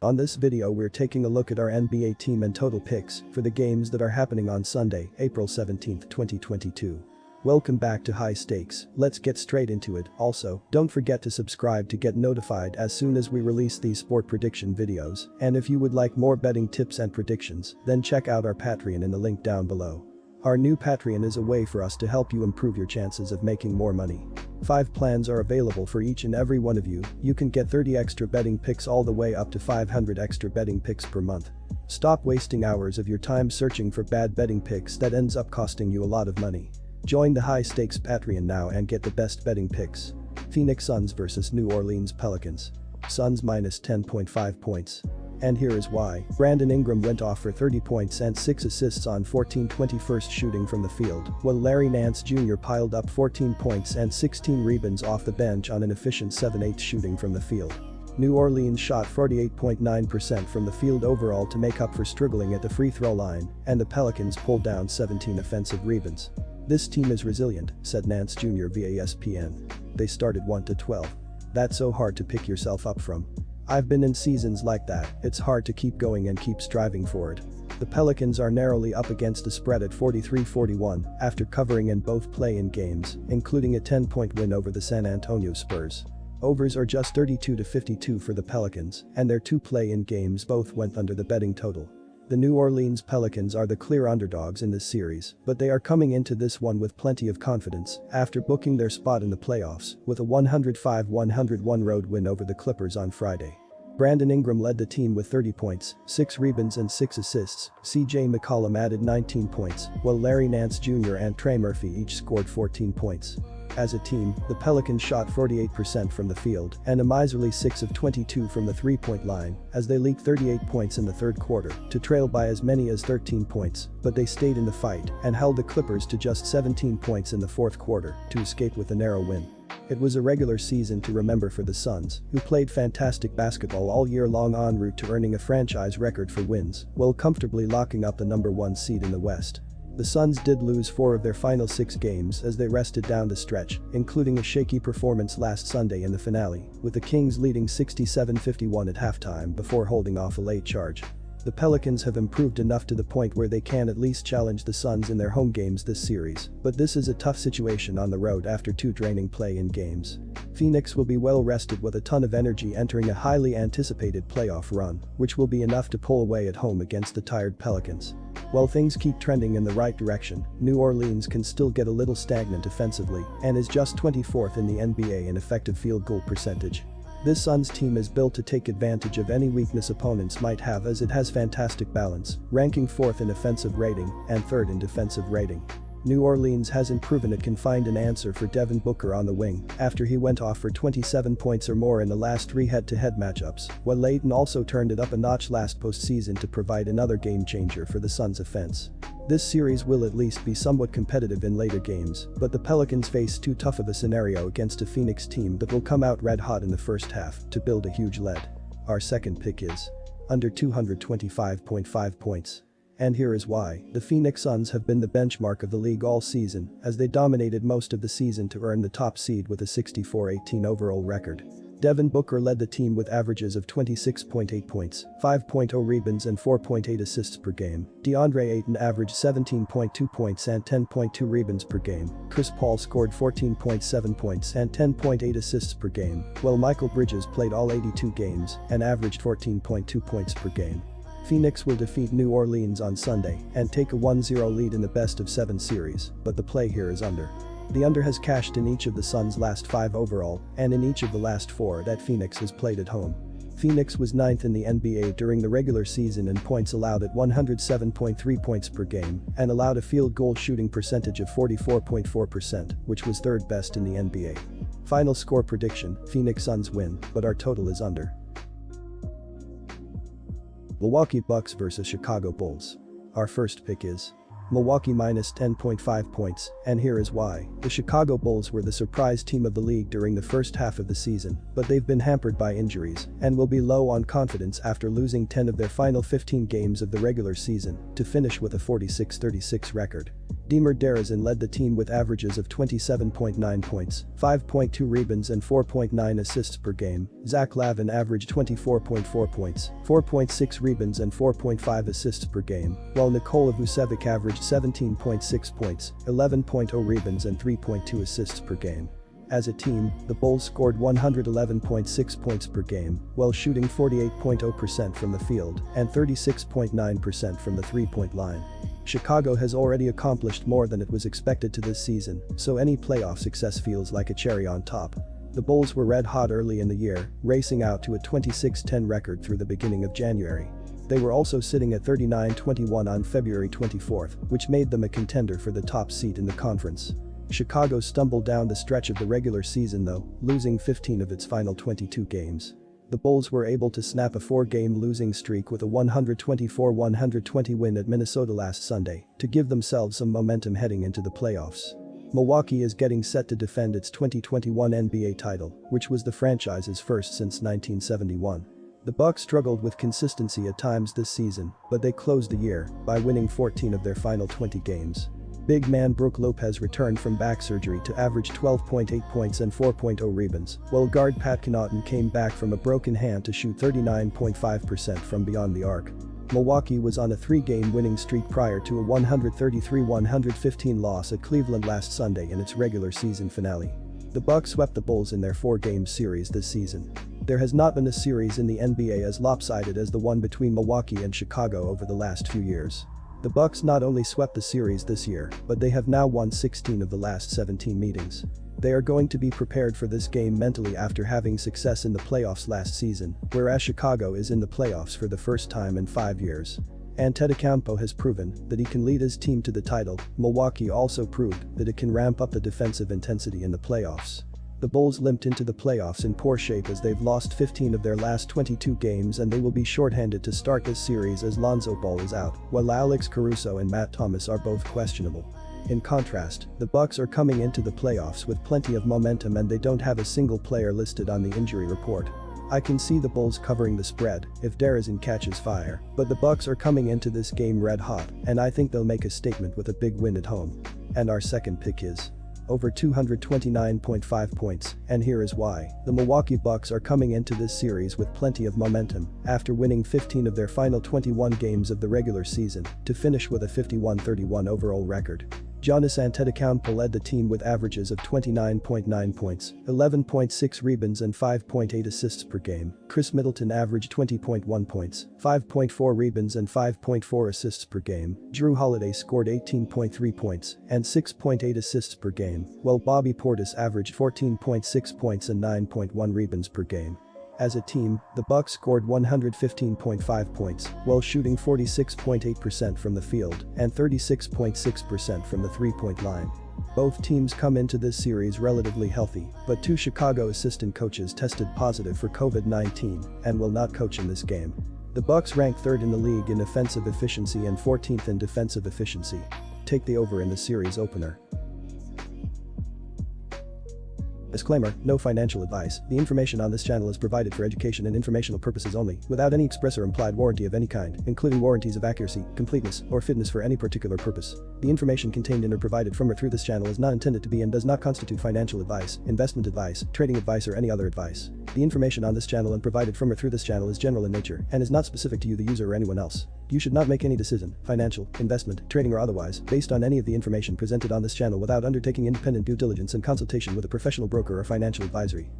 On this video we're taking a look at our NBA team and total picks for the games that are happening on Sunday, April 17, 2022. Welcome back to High Stakes, let's get straight into it. Also, don't forget to subscribe to get notified as soon as we release these sport prediction videos, and if you would like more betting tips and predictions, then check out our Patreon in the link down below. Our new Patreon is a way for us to help you improve your chances of making more money. 5 plans are available for each and every one of you. You can get 30 extra betting picks all the way up to 500 extra betting picks per month. Stop wasting hours of your time searching for bad betting picks that ends up costing you a lot of money. Join the High Stakes Patreon now and get the best betting picks. Phoenix Suns vs New Orleans Pelicans. Suns minus 10.5 points. And here is why. Brandon Ingram went off for 30 points and 6 assists on 14-21 shooting from the field, while Larry Nance Jr. piled up 14 points and 16 rebounds off the bench on an efficient 7-8 shooting from the field. New Orleans shot 48.9% from the field overall to make up for struggling at the free throw line, and the Pelicans pulled down 17 offensive rebounds. "This team is resilient," said Nance Jr. via ESPN. "They started 1-12. That's so hard to pick yourself up from. I've been in seasons like that, it's hard to keep going and keep striving for it." The Pelicans are narrowly up against the spread at 43-41 after covering in both play-in games, including a 10-point win over the San Antonio Spurs. Overs are just 32-52 for the Pelicans, and their 2 play-in games both went under the betting total. The New Orleans Pelicans are the clear underdogs in this series, but they are coming into this one with plenty of confidence after booking their spot in the playoffs with a 105-101 road win over the Clippers on Friday. Brandon Ingram led the team with 30 points, 6 rebounds and 6 assists. CJ McCollum added 19 points, while Larry Nance Jr. and Trey Murphy each scored 14 points. As a team, the Pelicans shot 48% from the field and a miserly 6 of 22 from the three-point line as they leaked 38 points in the third quarter to trail by as many as 13 points, but they stayed in the fight and held the Clippers to just 17 points in the fourth quarter to escape with a narrow win. It was a regular season to remember for the Suns, who played fantastic basketball all year long en route to earning a franchise record for wins while comfortably locking up the number 1 seed in the West. The Suns did lose 4 of their final 6 games as they rested down the stretch, including a shaky performance last Sunday in the finale, with the Kings leading 67-51 at halftime before holding off a late charge. The Pelicans have improved enough to the point where they can at least challenge the Suns in their home games this series, but this is a tough situation on the road after 2 draining play-in games. Phoenix will be well rested with a ton of energy entering a highly anticipated playoff run, which will be enough to pull away at home against the tired Pelicans. While things keep trending in the right direction, New Orleans can still get a little stagnant offensively and is just 24th in the NBA in effective field goal percentage. This Suns team is built to take advantage of any weakness opponents might have as it has fantastic balance, ranking 4th in offensive rating and 3rd in defensive rating. New Orleans hasn't proven it can find an answer for Devin Booker on the wing after he went off for 27 points or more in the last 3 head-to-head matchups, while Layton also turned it up a notch last postseason to provide another game changer for the Suns' offense. This series will at least be somewhat competitive in later games, but the Pelicans face too tough of a scenario against a Phoenix team that will come out red hot in the first half to build a huge lead. Our second pick is under 225.5 points. And here is why. The Phoenix Suns have been the benchmark of the league all season as they dominated most of the season to earn the top seed with a 64-18 overall record. Devin Booker led the team with averages of 26.8 points, 5.0 rebounds and 4.8 assists per game. DeAndre Ayton averaged 17.2 points and 10.2 rebounds per game. Chris Paul scored 14.7 points and 10.8 assists per game, while Michael Bridges played all 82 games and averaged 14.2 points per game. Phoenix will defeat New Orleans on Sunday and take a 1-0 lead in the best-of-7 series, but the play here is under. The under has cashed in each of the Suns' last 5 overall and in each of the last 4 that Phoenix has played at home. Phoenix was 9th in the NBA during the regular season in points allowed at 107.3 points per game and allowed a field goal shooting percentage of 44.4%, which was 3rd best in the NBA. Final score prediction: Phoenix Suns win, but our total is under. Milwaukee Bucks vs Chicago Bulls. Our first pick is Milwaukee minus 10.5 points, and here is why. The Chicago Bulls were the surprise team of the league during the first half of the season, but they've been hampered by injuries and will be low on confidence after losing 10 of their final 15 games of the regular season to finish with a 46-36 record. DeMar DeRozan led the team with averages of 27.9 points, 5.2 rebounds and 4.9 assists per game. Zach LaVine averaged 24.4 points, 4.6 rebounds and 4.5 assists per game, while Nikola Vucevic averaged 17.6 points, 11.0 rebounds and 3.2 assists per game. As a team, the Bulls scored 111.6 points per game, while shooting 48.0% from the field and 36.9% from the three-point line. Chicago has already accomplished more than it was expected to this season, so any playoff success feels like a cherry on top. The Bulls were red hot early in the year, racing out to a 26-10 record through the beginning of January. They were also sitting at 39-21 on February 24th, which made them a contender for the top seat in the conference. Chicago stumbled down the stretch of the regular season though, losing 15 of its final 22 games. The Bulls were able to snap a 4-game losing streak with a 124-120 win at Minnesota last Sunday to give themselves some momentum heading into the playoffs. Milwaukee is getting set to defend its 2021 NBA title, which was the franchise's first since 1971. The Bucks struggled with consistency at times this season, but they closed the year by winning 14 of their final 20 games. Big man Brook Lopez returned from back surgery to average 12.8 points and 4.0 rebounds, while guard Pat Connaughton came back from a broken hand to shoot 39.5% from beyond the arc. Milwaukee was on a 3-game winning streak prior to a 133-115 loss at Cleveland last Sunday in its regular season finale. The Bucks swept the Bulls in their 4-game series this season. There has not been a series in the NBA as lopsided as the one between Milwaukee and Chicago over the last few years. The Bucks not only swept the series this year, but they have now won 16 of the last 17 meetings. They are going to be prepared for this game mentally after having success in the playoffs last season, whereas Chicago is in the playoffs for the first time in 5 years. Antetokounmpo has proven that he can lead his team to the title. Milwaukee also proved that it can ramp up the defensive intensity in the playoffs. The Bulls limped into the playoffs in poor shape as they've lost 15 of their last 22 games and they will be shorthanded to start this series as Lonzo Ball is out, while Alex Caruso and Matt Thomas are both questionable. In contrast, the Bucks are coming into the playoffs with plenty of momentum and they don't have a single player listed on the injury report. I can see the Bulls covering the spread if DeRozan catches fire, but the Bucks are coming into this game red hot and I think they'll make a statement with a big win at home. And our second pick is over 229.5 points, and here is why. The Milwaukee Bucks are coming into this series with plenty of momentum after winning 15 of their final 21 games of the regular season to finish with a 51-31 overall record. Giannis Antetokounmpo led the team with averages of 29.9 points, 11.6 rebounds and 5.8 assists per game. Chris Middleton averaged 20.1 points, 5.4 rebounds and 5.4 assists per game. Jrue Holiday scored 18.3 points and 6.8 assists per game, while Bobby Portis averaged 14.6 points and 9.1 rebounds per game. As a team, the Bucks scored 115.5 points while shooting 46.8% from the field and 36.6% from the three-point line. Both teams come into this series relatively healthy, but 2 Chicago assistant coaches tested positive for COVID-19 and will not coach in this game. The Bucks rank 3rd in the league in offensive efficiency and 14th in defensive efficiency. Take the over in the series opener. Disclaimer, no financial advice. The information on this channel is provided for education and informational purposes only, without any express or implied warranty of any kind, including warranties of accuracy, completeness, or fitness for any particular purpose. The information contained in or provided from or through this channel is not intended to be and does not constitute financial advice, investment advice, trading advice or any other advice. The information on this channel and provided from or through this channel is general in nature and is not specific to you, the user, or anyone else. You should not make any decision, financial, investment, trading or otherwise, based on any of the information presented on this channel without undertaking independent due diligence and consultation with a professional broker or financial advisory.